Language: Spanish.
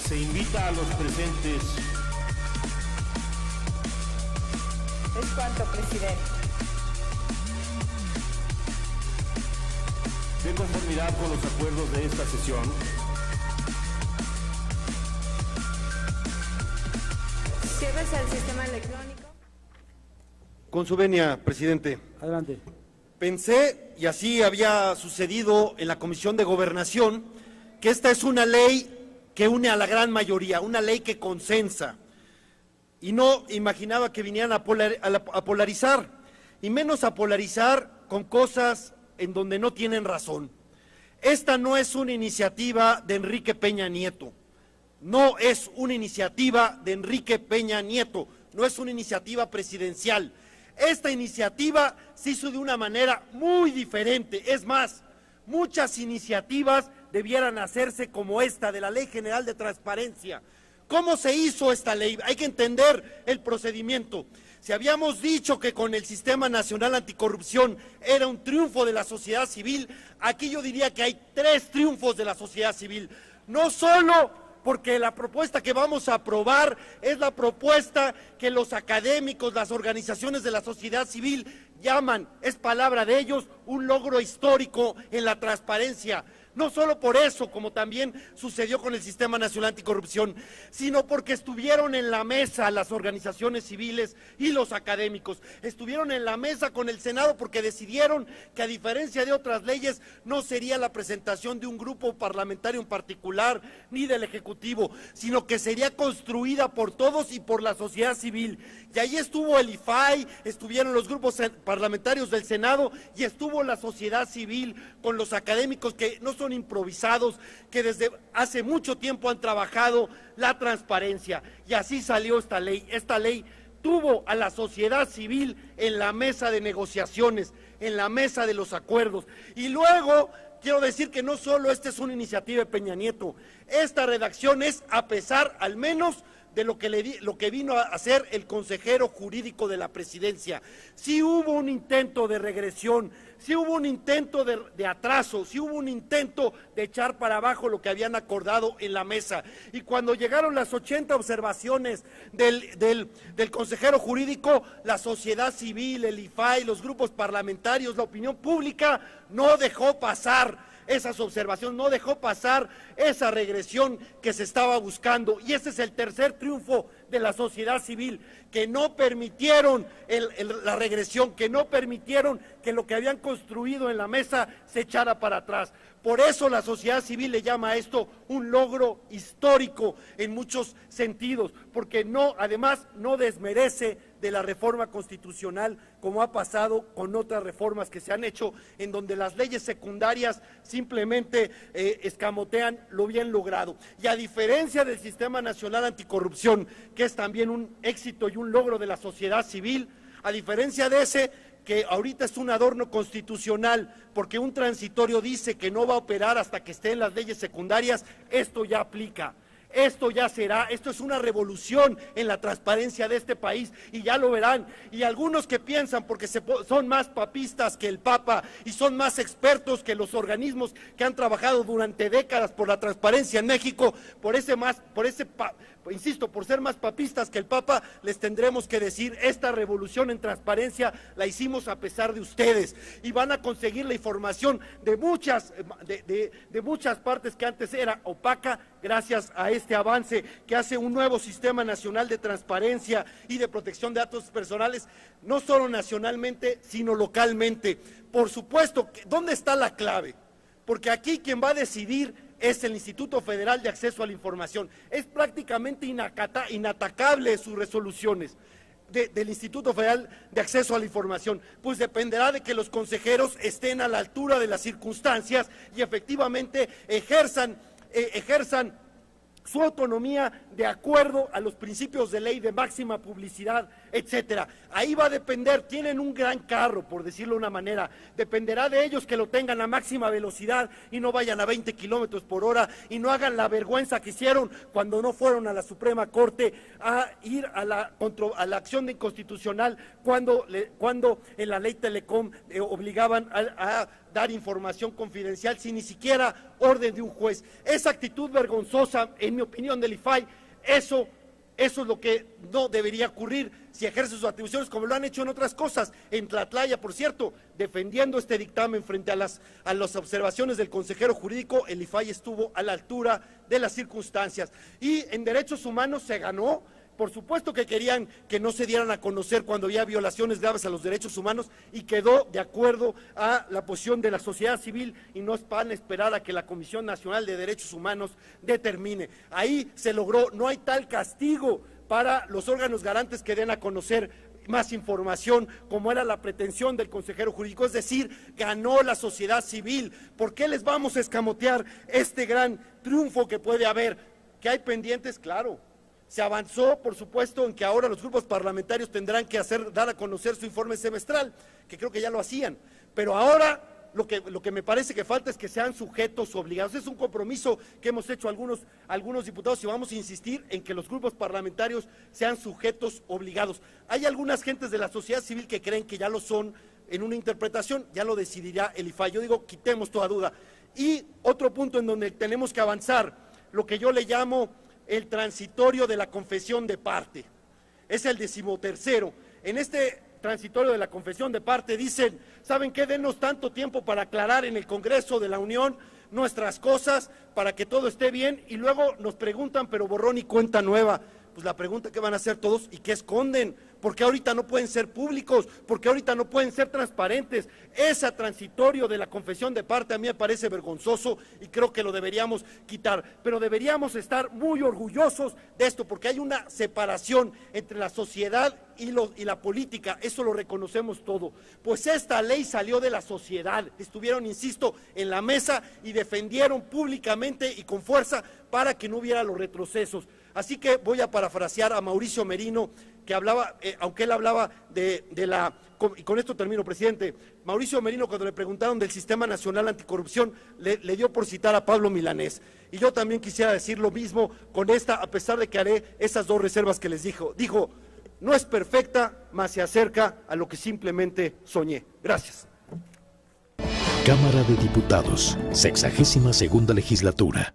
Se invita a los presentes. Es cuanto, presidente. De conformidad con los acuerdos de esta sesión, Cierres al sistema electrónico. Con su venia, presidente. Adelante. Pensé, y así había sucedido en la Comisión de Gobernación, que esta es una ley que une a la gran mayoría, una ley que consensa. Y no imaginaba que vinieran a polarizar, y menos a polarizar con cosas en donde no tienen razón. Esta no es una iniciativa de Enrique Peña Nieto, no es una iniciativa de Enrique Peña Nieto, no es una iniciativa presidencial. Esta iniciativa se hizo de una manera muy diferente, es más, muchas iniciativas debieran hacerse como esta, de la Ley General de Transparencia. ¿Cómo se hizo esta ley? Hay que entender el procedimiento. Si habíamos dicho que con el Sistema Nacional Anticorrupción era un triunfo de la sociedad civil, aquí yo diría que hay 3 triunfos de la sociedad civil. No solo porque la propuesta que vamos a aprobar es la propuesta que los académicos, las organizaciones de la sociedad civil llaman, es palabra de ellos, un logro histórico en la transparencia. No solo por eso, como también sucedió con el Sistema Nacional Anticorrupción, sino porque estuvieron en la mesa las organizaciones civiles y los académicos. Estuvieron en la mesa con el Senado porque decidieron que, a diferencia de otras leyes, no sería la presentación de un grupo parlamentario en particular ni del Ejecutivo, sino que sería construida por todos y por la sociedad civil. Y ahí estuvo el IFAI, estuvieron los grupos parlamentarios del Senado y estuvo la sociedad civil con los académicos que no son improvisados, que desde hace mucho tiempo han trabajado la transparencia, y así salió esta ley. Esta ley tuvo a la sociedad civil en la mesa de negociaciones, en la mesa de los acuerdos, y luego quiero decir que no solo esta es una iniciativa de Peña Nieto, esta redacción es a pesar al menos de lo que vino a hacer el consejero jurídico de la presidencia. Sí hubo un intento de regresión, sí hubo un intento de atraso, sí hubo un intento de echar para abajo lo que habían acordado en la mesa. Y cuando llegaron las 80 observaciones del consejero jurídico, la sociedad civil, el IFAI, los grupos parlamentarios, la opinión pública no dejó pasar esas observaciones, no dejó pasar esa regresión que se estaba buscando, y ese es el tercer triunfo de la sociedad civil, que no permitieron la regresión, que no permitieron que lo que habían construido en la mesa se echara para atrás. Por eso la sociedad civil le llama a esto un logro histórico en muchos sentidos, porque además no desmerece de la reforma constitucional, como ha pasado con otras reformas que se han hecho, en donde las leyes secundarias simplemente escamotean lo bien logrado. Y a diferencia del Sistema Nacional Anticorrupción, que es también un éxito y un logro de la sociedad civil, a diferencia de ese, que ahorita es un adorno constitucional, porque un transitorio dice que no va a operar hasta que esté en las leyes secundarias, esto ya aplica. Esto ya será, esto es una revolución en la transparencia de este país, y ya lo verán. Y algunos que piensan, porque son más papistas que el Papa y son más expertos que los organismos que han trabajado durante décadas por la transparencia en México, por ser más papistas que el Papa, les tendremos que decir, esta revolución en transparencia la hicimos a pesar de ustedes, y van a conseguir la información de muchas partes que antes era opaca, gracias a este avance que hace un nuevo Sistema Nacional de Transparencia y de Protección de Datos Personales, no solo nacionalmente, sino localmente. Por supuesto, ¿dónde está la clave? Porque aquí quien va a decidir es el Instituto Federal de Acceso a la Información. Es prácticamente inatacable sus resoluciones del Instituto Federal de Acceso a la Información, pues dependerá de que los consejeros estén a la altura de las circunstancias y efectivamente ejerzan su autonomía de acuerdo a los principios de ley de máxima publicidad etcétera. Ahí va a depender, tienen un gran carro, por decirlo de una manera, dependerá de ellos que lo tengan a máxima velocidad y no vayan a 20 kilómetros por hora y no hagan la vergüenza que hicieron cuando no fueron a la Suprema Corte a ir a la acción de inconstitucional cuando en la ley Telecom obligaban a dar información confidencial sin ni siquiera orden de un juez. Esa actitud vergonzosa, en mi opinión, del IFAI, eso es lo que no debería ocurrir si ejerce sus atribuciones como lo han hecho en otras cosas. En Tlatlaya, por cierto, defendiendo este dictamen frente a las observaciones del consejero jurídico, el IFAI estuvo a la altura de las circunstancias. Y en derechos humanos se ganó. Por supuesto que querían que no se dieran a conocer cuando había violaciones graves a los derechos humanos y quedó de acuerdo a la posición de la sociedad civil y no van a esperar a que la Comisión Nacional de Derechos Humanos determine. Ahí se logró, no hay tal castigo para los órganos garantes que den a conocer más información, como era la pretensión del consejero jurídico, es decir, ganó la sociedad civil. ¿Por qué les vamos a escamotear este gran triunfo que puede haber? ¿Que hay pendientes? Claro. Se avanzó, por supuesto, en que ahora los grupos parlamentarios tendrán que dar a conocer su informe semestral, que creo que ya lo hacían, pero ahora lo que me parece que falta es que sean sujetos obligados. Es un compromiso que hemos hecho algunos diputados y vamos a insistir en que los grupos parlamentarios sean sujetos obligados. Hay algunas gentes de la sociedad civil que creen que ya lo son en una interpretación, ya lo decidirá el IFAI. Yo digo, quitemos toda duda. Y otro punto en donde tenemos que avanzar, lo que yo le llamo el transitorio de la confesión de parte, es el 13º. En este transitorio de la confesión de parte dicen, ¿saben qué? Denos tanto tiempo para aclarar en el Congreso de la Unión nuestras cosas, para que todo esté bien, y luego nos preguntan, pero borrón y cuenta nueva. Pues la pregunta que van a hacer todos, ¿y qué esconden? ¿Por qué ahorita no pueden ser públicos? ¿Por qué ahorita no pueden ser transparentes? Ese transitorio de la confesión de parte a mí me parece vergonzoso y creo que lo deberíamos quitar. Pero deberíamos estar muy orgullosos de esto, porque hay una separación entre la sociedad y la política, eso lo reconocemos todo. Pues esta ley salió de la sociedad, estuvieron, insisto, en la mesa y defendieron públicamente y con fuerza para que no hubiera los retrocesos. Así que voy a parafrasear a Mauricio Merino, que hablaba, aunque él hablaba y con esto termino, presidente. Mauricio Merino, cuando le preguntaron del Sistema Nacional Anticorrupción, le dio por citar a Pablo Milanés. Y yo también quisiera decir lo mismo con esta, a pesar de que haré esas dos reservas que les dijo. Dijo, no es perfecta, mas se acerca a lo que simplemente soñé. Gracias. Cámara de Diputados, 62ª legislatura.